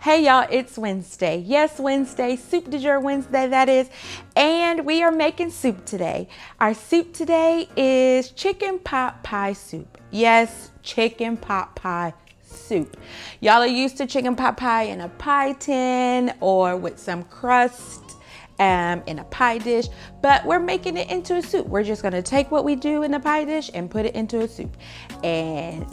Hey y'all, it's Wednesday. Yes, Wednesday, soup du jour Wednesday that is. And we are making soup today. Our soup today is chicken pot pie soup. Yes, chicken pot pie soup. Y'all are used to chicken pot pie in a pie tin or with some crust in a pie dish, but we're making it into a soup. We're just gonna take what we do in the pie dish and put it into a soup. And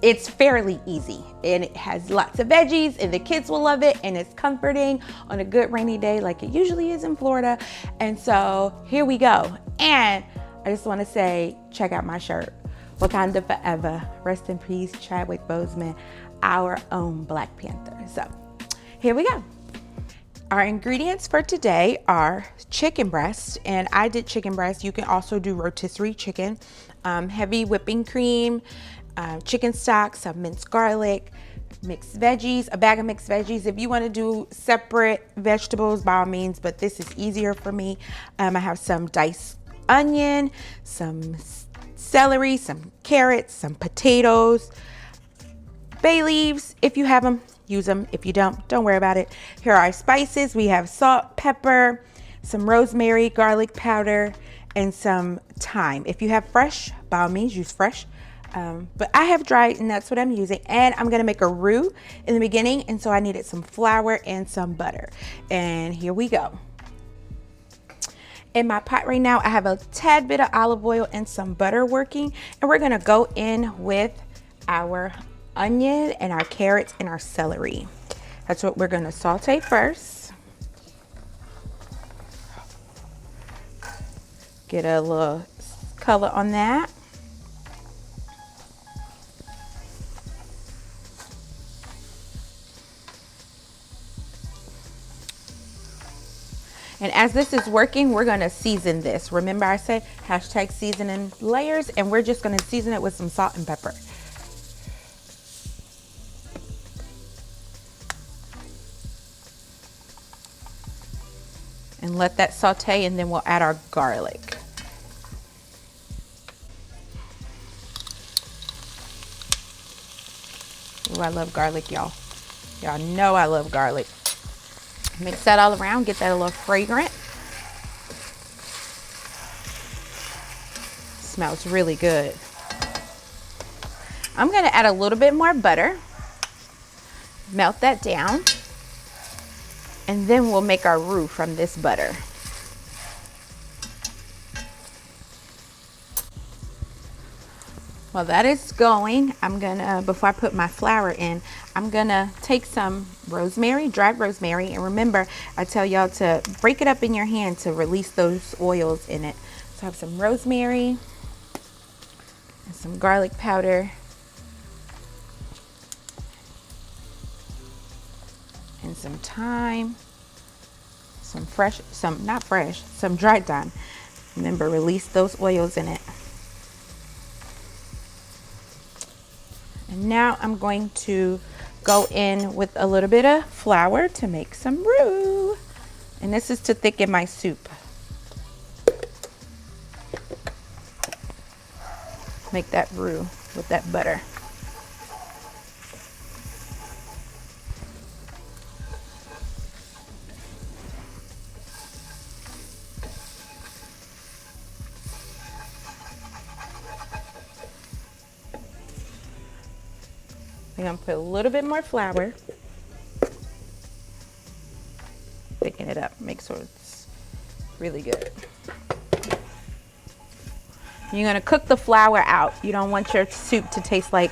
it's fairly easy and it has lots of veggies and the kids will love it and it's comforting on a good rainy day like it usually is in Florida. And so here we go. And I just want to say, check out my shirt. Wakanda forever. Rest in peace, Chadwick Boseman, our own Black Panther. So here we go. Our ingredients for today are chicken breast, and I did chicken breast. You can also do rotisserie chicken, heavy whipping cream, chicken stock, some minced garlic, mixed veggies, a bag of mixed veggies. If you want to do separate vegetables, by all means, but this is easier for me. I have some diced onion, some celery, some carrots, some potatoes, bay leaves. If you have them, use them. If you don't worry about it. Here are our spices. We have salt, pepper, some rosemary, garlic powder, and some thyme. If you have fresh, by all means, use fresh. But I have dried and that's what I'm using. And I'm gonna make a roux in the beginning. And so I needed some flour and some butter. And here we go. In my pot right now, I have a tad bit of olive oil and some butter working. And we're gonna go in with our onion and our carrots and our celery. That's what we're gonna saute first. Get a little color on that. And as this is working, we're gonna season this. Remember I said hashtag seasoning layers, and we're just gonna season it with some salt and pepper. And let that saute, and then we'll add our garlic. Ooh, I love garlic, y'all. Y'all know I love garlic. Mix that all around, get that a little fragrant. Smells really good. I'm gonna add a little bit more butter. Melt that down. And then we'll make our roux from this butter. While that is going, I'm gonna, before I put my flour in, I'm gonna take some rosemary, dried rosemary, and remember, I tell y'all to break it up in your hand to release those oils in it. So I have some rosemary and some garlic powder and some thyme, some dried thyme. Remember, release those oils in it. And now I'm going to go in with a little bit of flour to make some roux. And this is to thicken my soup. Make that roux with that butter. I'm gonna put a little bit more flour. Thicken it up, make sure it's really good. You're gonna cook the flour out. You don't want your soup to taste like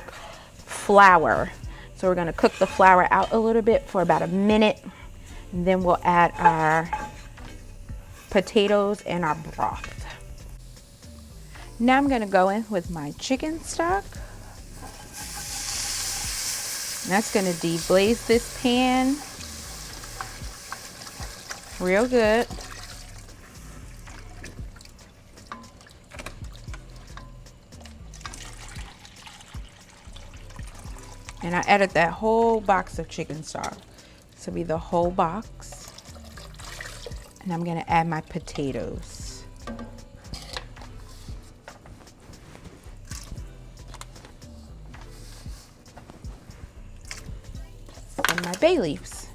flour. So we're gonna cook the flour out a little bit for about a minute. And then we'll add our potatoes and our broth. Now I'm gonna go in with my chicken stock. And that's gonna deglaze this pan real good. And I added that whole box of chicken stock. This will be the whole box. And I'm gonna add my potatoes. and my bay leaves.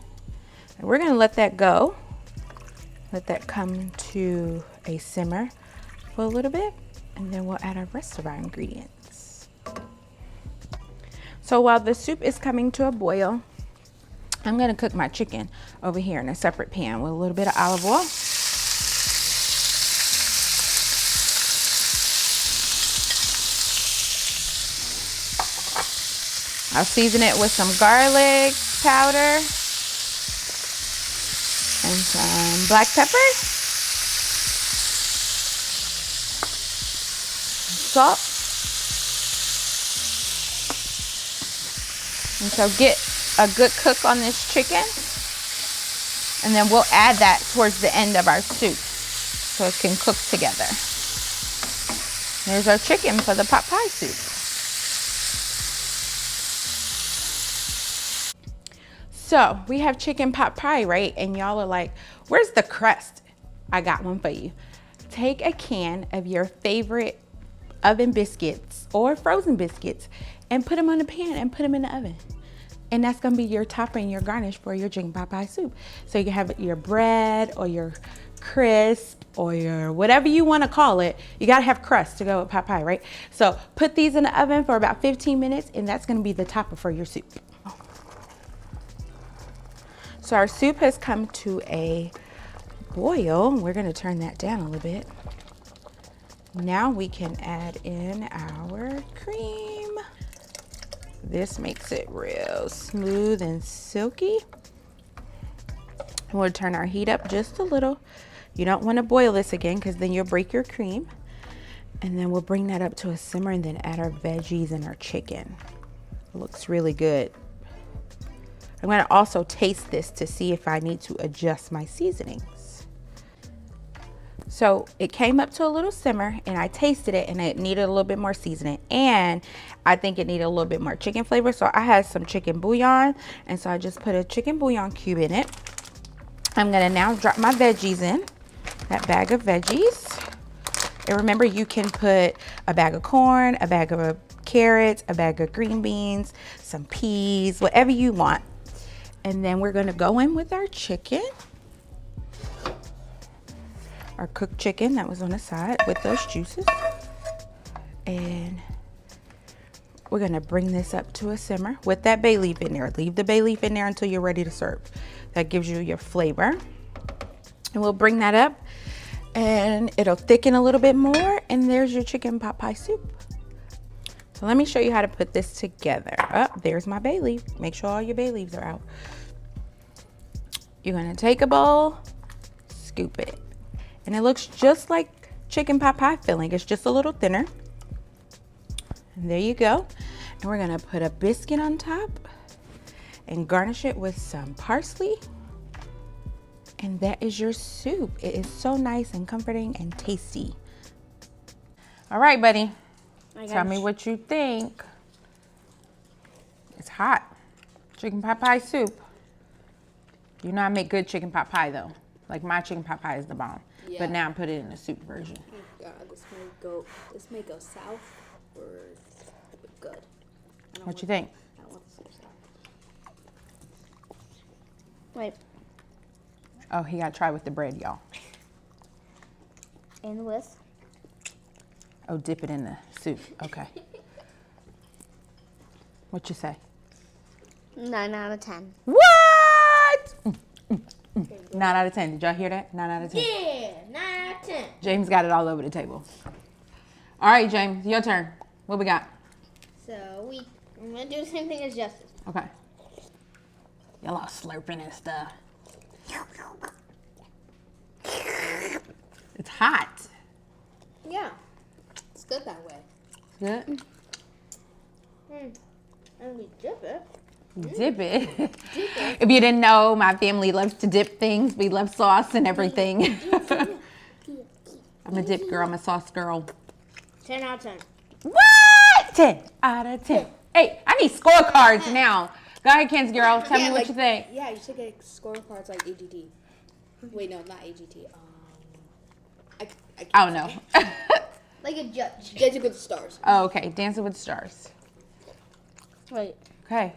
And we're gonna let that go. Let that come to a simmer for a little bit, and then we'll add our rest of our ingredients. So while the soup is coming to a boil, I'm gonna cook my chicken over here in a separate pan with a little bit of olive oil. I'll season it with some garlic powder and some black pepper, salt. And so get a good cook on this chicken, and then we'll add that towards the end of our soup so it can cook together. There's our chicken for the pot pie soup. So we have chicken pot pie, right? And y'all are like, where's the crust? I got one for you. Take a can of your favorite oven biscuits or frozen biscuits and put them on the pan and put them in the oven. And that's gonna be your topper and your garnish for your chicken pot pie soup. So you can have your bread or your crisp or your whatever you wanna call it. You gotta have crust to go with pot pie, right? So put these in the oven for about 15 minutes and that's gonna be the topper for your soup. So our soup has come to a boil. We're gonna turn that down a little bit. Now we can add in our cream. This makes it real smooth and silky. We'll turn our heat up just a little. You don't want to boil this again because then you'll break your cream. And then we'll bring that up to a simmer and then add our veggies and our chicken. It looks really good. I'm going to also taste this to see if I need to adjust my seasonings. So it came up to a little simmer and I tasted it and it needed a little bit more seasoning, and I think it needed a little bit more chicken flavor. So I had some chicken bouillon, and so I just put a chicken bouillon cube in it. I'm going to now drop my veggies in, that bag of veggies. And remember, you can put a bag of corn, a bag of carrots, a bag of green beans, some peas, whatever you want. And then we're gonna go in with our chicken, our cooked chicken that was on the side with those juices. And we're gonna bring this up to a simmer with that bay leaf in there. Leave the bay leaf in there until you're ready to serve. That gives you your flavor. And we'll bring that up and it'll thicken a little bit more, and there's your chicken pot pie soup. So let me show you how to put this together. Oh, there's my bay leaf. Make sure all your bay leaves are out. You're gonna take a bowl, scoop it. And it looks just like chicken pot pie filling. It's just a little thinner. And there you go. And we're gonna put a biscuit on top and garnish it with some parsley. And that is your soup. It is so nice and comforting and tasty. All right, buddy. Tell me what you think. It's hot. Chicken pot pie soup. You know I make good chicken pot pie though. Like my chicken pot pie is the bomb. Yeah. But now I put it in the soup version. Oh God, this may go south or good. What you think? I don't want the soup south. Wait. Oh, he got to try with the bread, y'all. And with? Oh, dip it in the soup. Okay. What you say? 9 out of 10. What? 9 out of 10. Did y'all hear that? 9 out of 10. Yeah, 9 out of 10. James got it all over the table. All right, James, your turn. What we got? So I'm gonna do the same thing as Justice. Okay. Y'all all slurping and stuff. It's hot. Yeah, it's good that way. Good? And we dip it. Dip it. If you didn't know, my family loves to dip things. We love sauce and everything. I'm a dip girl. I'm a sauce girl. 10 out of 10. What? 10 out of 10. Hey, I need scorecards now. Go ahead, Kansas girl. Tell me what you think. Yeah, you should get scorecards like AGT. Wait, no, not AGT. I don't know. Like a judge. Dancing with the Stars. Oh, okay. Dancing with the Stars. Wait. Okay.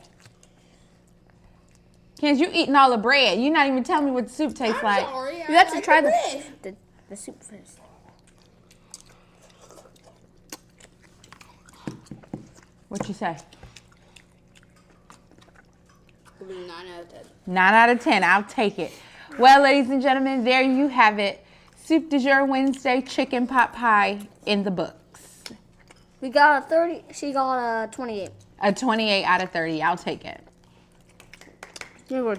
Ken's, you eating all the bread. You're not even telling me what the soup tastes I'm like. sorry. You have to try the soup first. What you say? It'll be 9 out of 10. 9 out of 10. I'll take it. Well, ladies and gentlemen, there you have it. Soup du jour Wednesday chicken pot pie in the books. We got a 30. She got a 28. A 28 out of 30. I'll take it. We were